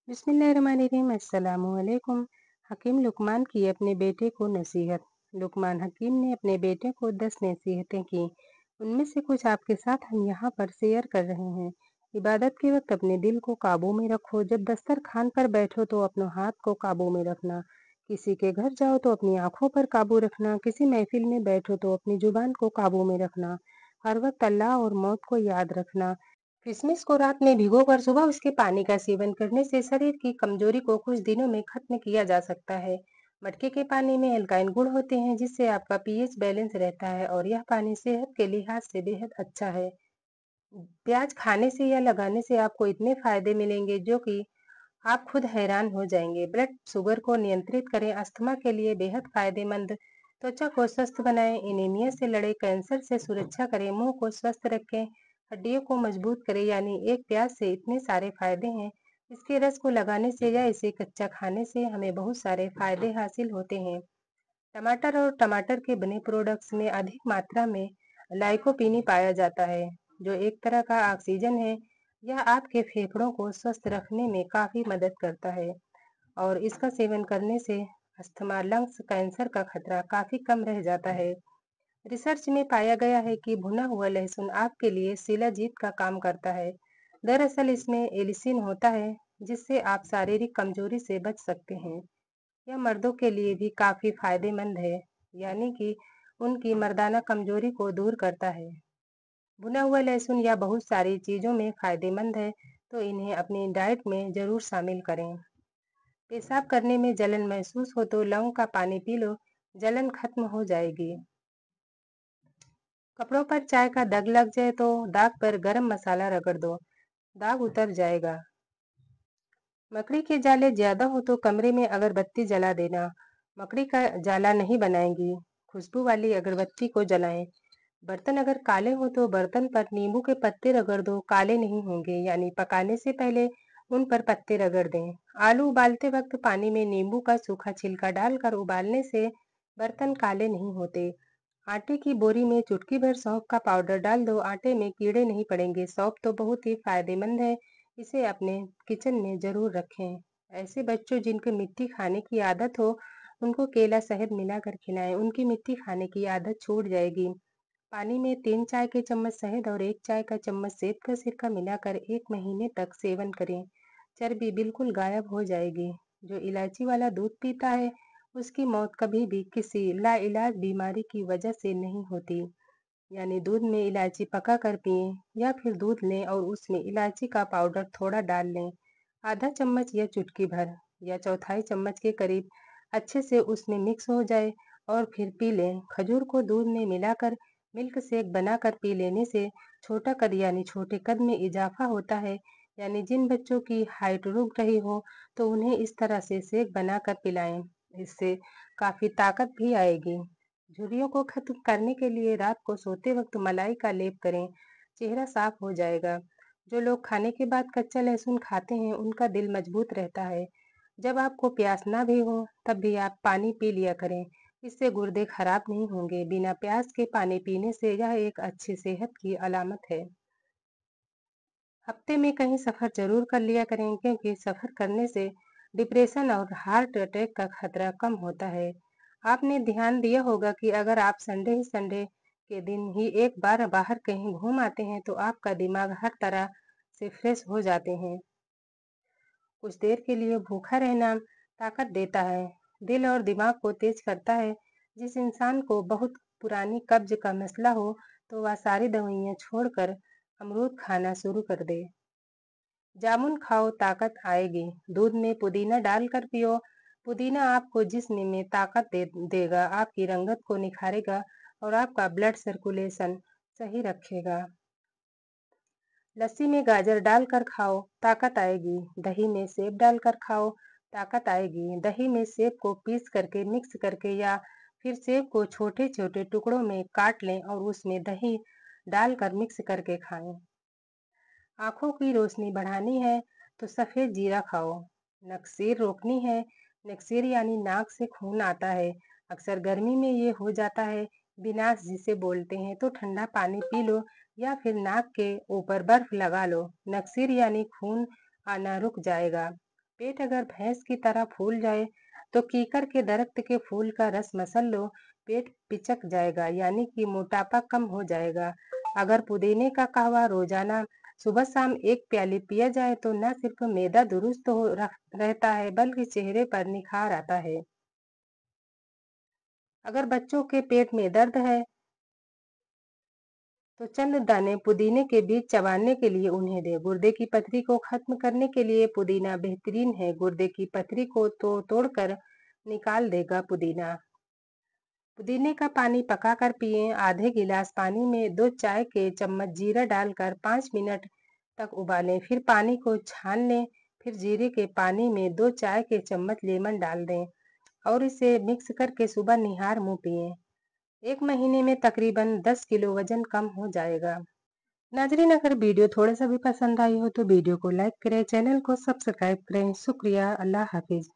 बिस्मिल्लाहिर्रहमानिर्रहीम। अस्सलामुअलैकुम। हकीम लुकमान की अपने बेटे को नसीहत। लुकमान हकीम ने अपने बेटे को 10 नसीहतें की। उनमें से कुछ आपके साथ हम यहाँ पर शेयर कर रहे हैं। इबादत के वक्त अपने दिल को काबू में रखो। जब दस्तरखान पर बैठो तो अपने हाथ को काबू में रखना। किसी के घर जाओ तो अपनी आंखों पर काबू रखना। किसी महफिल में बैठो तो अपनी जुबान को काबू में रखना। हर वक्त अल्लाह और मौत को याद रखना। किशमिश को रात में भिगोकर सुबह उसके पानी का सेवन करने से शरीर की कमजोरी को कुछ दिनों में खत्म किया जा सकता है। मटके के पानी में एल्काइन गुण होते हैं जिससे आपका पीएच बैलेंस रहता है और यह पानी सेहत के लिहाज से बेहद अच्छा है। प्याज खाने से या लगाने से आपको इतने फायदे मिलेंगे जो कि आप खुद हैरान हो जाएंगे। ब्लड शुगर को नियंत्रित करें, अस्थमा के लिए बेहद फायदेमंद। त्वचा को स्वस्थ बनाएं, एनीमिया से लड़े, कैंसर से सुरक्षा करें, मुंह को स्वस्थ रखें, हड्डियों को मजबूत करें। यानी एक प्याज से इतने सारे फायदे हैं। इसके रस को लगाने से या इसे कच्चा खाने से हमें बहुत सारे फायदे हासिल होते हैं। टमाटर और टमाटर के बने प्रोडक्ट्स में अधिक मात्रा में लाइकोपीनी पाया जाता है जो एक तरह का ऑक्सीजन है। यह आपके फेफड़ों को स्वस्थ रखने में काफी मदद करता है और इसका सेवन करने से अस्थमा, लंग्स कैंसर का खतरा काफी कम रह जाता है। रिसर्च में पाया गया है कि भुना हुआ लहसुन आपके लिए शिलाजीत का काम करता है। दरअसल इसमें एलिसिन होता है जिससे आप शारीरिक कमजोरी से बच सकते हैं। यह मर्दों के लिए भी काफी फायदेमंद है, यानी कि उनकी मर्दाना कमजोरी को दूर करता है। भुना हुआ लहसुन या बहुत सारी चीजों में फायदेमंद है तो इन्हें अपनी डाइट में जरूर शामिल करें। पेशाब करने में जलन महसूस हो तो लौंग का पानी पी लो, जलन खत्म हो जाएगी। कपड़ों पर चाय का दाग लग जाए तो दाग पर गरम मसाला रगड़ दो, दाग उतर जाएगा। मकड़ी के जाले ज्यादा हो तो कमरे में अगरबत्ती जला देना, मकड़ी का जाला नहीं बनाएंगी। खुशबू वाली अगरबत्ती को जलाएं। बर्तन अगर काले हो तो बर्तन पर नींबू के पत्ते रगड़ दो, काले नहीं होंगे। यानी पकाने से पहले उन पर पत्ते रगड़ दें। आलू उबालते वक्त पानी में नींबू का सूखा छिलका डालकर उबालने से बर्तन काले नहीं होते। आटे की बोरी में चुटकी भर सौंफ का पाउडर डाल दो, आटे में कीड़े नहीं पड़ेंगे। सौंफ तो बहुत ही फायदेमंद है, इसे अपने किचन में जरूर रखें। ऐसे बच्चों जिनको मिट्टी खाने की आदत हो उनको केला शहद मिलाकर खिलाएं, उनकी मिट्टी खाने की आदत छूट जाएगी। पानी में 3 चाय के चम्मच शहद और 1 चाय का चम्मच सेब का सिरका मिलाकर 1 महीने तक सेवन करें, चर्बी बिल्कुल गायब हो जाएगी। जो इलायची वाला दूध पीता है उसकी मौत कभी भी किसी लाइलाज बीमारी की वजह से नहीं होती। यानी दूध में इलायची पका कर पिएं या फिर दूध लें और उसमें इलायची का पाउडर थोड़ा डाल लें, आधा चम्मच या चुटकी भर या चौथाई चम्मच के करीब अच्छे से उसमें मिक्स हो जाए और फिर पी लें। खजूर को दूध में मिलाकर मिल्क शेक बनाकर पी लेने से छोटा कद यानी छोटे कद में इजाफा होता है। यानी जिन बच्चों की हाइट रुक रही हो तो उन्हें इस तरह से शेक बनाकर पिलाएं, इससे काफी ताकत भी आएगी। झुर्रियों को खत्म करने के लिए रात को सोते वक्त मलाई का लेप करें, चेहरा साफ हो जाएगा। जो लोग खाने के बाद कच्चा लहसुन खाते हैं उनका दिल मजबूत रहता है। जब आपको प्यास ना भी हो तब भी आप पानी पी लिया करें, इससे गुर्दे खराब नहीं होंगे। बिना प्यास के पानी पीने से यह एक अच्छी सेहत की अलामत है। हफ्ते में कहीं सफर जरूर कर लिया करें क्योंकि सफर करने से डिप्रेशन और हार्ट अटैक का खतरा कम होता है। आपने ध्यान दिया होगा कि अगर आप संडे के दिन ही एक बार बाहर कहीं घूम आते हैं तो आपका दिमाग हर तरह से फ्रेश हो जाते हैं। कुछ देर के लिए भूखा रहना ताकत देता है, दिल और दिमाग को तेज करता है। जिस इंसान को बहुत पुरानी कब्ज का मसला हो तो वह सारी दवाइयाँ छोड़कर अमरूद खाना शुरू कर दे। जामुन खाओ, ताकत आएगी। दूध में पुदीना डालकर पियो, पुदीना आपको जिस्म में ताकत देगा, आपकी रंगत को निखारेगा और आपका ब्लड सर्कुलेशन सही रखेगा। लस्सी में गाजर डालकर खाओ, ताकत आएगी। दही में सेब डालकर खाओ, ताकत आएगी। दही में सेब को पीस करके मिक्स करके या फिर सेब को छोटे छोटे टुकड़ों में काट लें और उसमें दही डालकर मिक्स करके खाएं। आंखों की रोशनी बढ़ानी है तो सफेद जीरा खाओ। नक्सीर रोकनी है, नक्सीर यानी नाक से खून आता है, अक्सर गर्मी में ये हो जाता है, बिनास जिसे बोलते हैं। तो ठंडा पानी पी लो या फिर नाक के ऊपर बर्फ लगा लो, नक्सीर यानी खून आना रुक जाएगा। पेट अगर भैंस की तरह फूल जाए तो कीकर के दरख्त के फूल का रस मसल लो, पेट पिचक जाएगा यानी कि मोटापा कम हो जाएगा। अगर पुदीने का कहवा रोजाना सुबह शाम एक प्याली पिया जाए तो न सिर्फ मैदा दुरुस्त रहता है बल्कि चेहरे पर निखार आता है। अगर बच्चों के पेट में दर्द है तो चंद दाने पुदीने के बीज चबाने के लिए उन्हें दें। गुर्दे की पथरी को खत्म करने के लिए पुदीना बेहतरीन है। गुर्दे की पथरी को तोड़कर निकाल देगा पुदीना। पुदीने का पानी पकाकर पिएं। आधे गिलास पानी में 2 चाय के चम्मच जीरा डालकर 5 मिनट तक उबालें, फिर पानी को छान लें। फिर जीरे के पानी में 2 चाय के चम्मच लेमन डाल दें और इसे मिक्स करके सुबह निहार मुंह पिएं। 1 महीने में तकरीबन 10 किलो वजन कम हो जाएगा। नाजरीन, अगर वीडियो थोड़ा सा भी पसंद आई हो तो वीडियो को लाइक करें, चैनल को सब्सक्राइब करें। शुक्रिया। अल्लाह हाफिज।